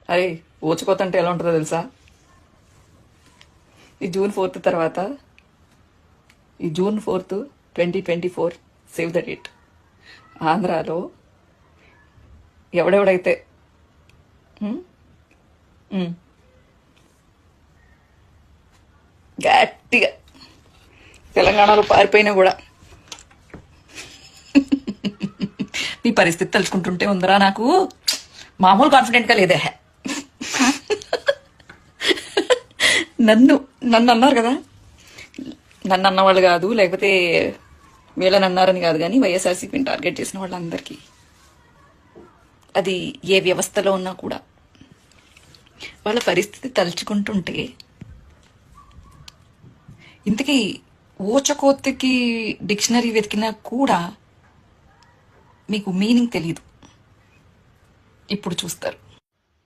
అరే ఊచకోత అంటే ఎలా ఉంటుందో తెలుసా? ఈ జూన్ 4 తర్వాత, ఈ జూన్ 4, 2024 సేవ్ ద డేట్, ఆంధ్రాలో ఎవడెవడైతే ఉమ్, ఉమ్, గట్టిగా తెలంగాణలో పారిపోయినా కూడా నీ పరిస్థితి తలుచుకుంటుంటే ఉందరా నాకు మామూలు కాన్ఫిడెంట్గా లేదే. నన్ను నన్ను అన్నారు కదా, నన్ను అన్నవాళ్ళు కాదు, లేకపోతే వీళ్ళని అన్నారని కాదు, కానీ వైఎస్ఆర్సీపీని టార్గెట్ చేసిన వాళ్ళందరికీ అది ఏ వ్యవస్థలో ఉన్నా కూడా వాళ్ళ పరిస్థితి తలుచుకుంటుంటే, ఇంతకీ ఊచకోతకి డిక్షనరీ వెతికినా కూడా మీకు మీనింగ్ తెలీదు. ఇప్పుడు చూస్తారు.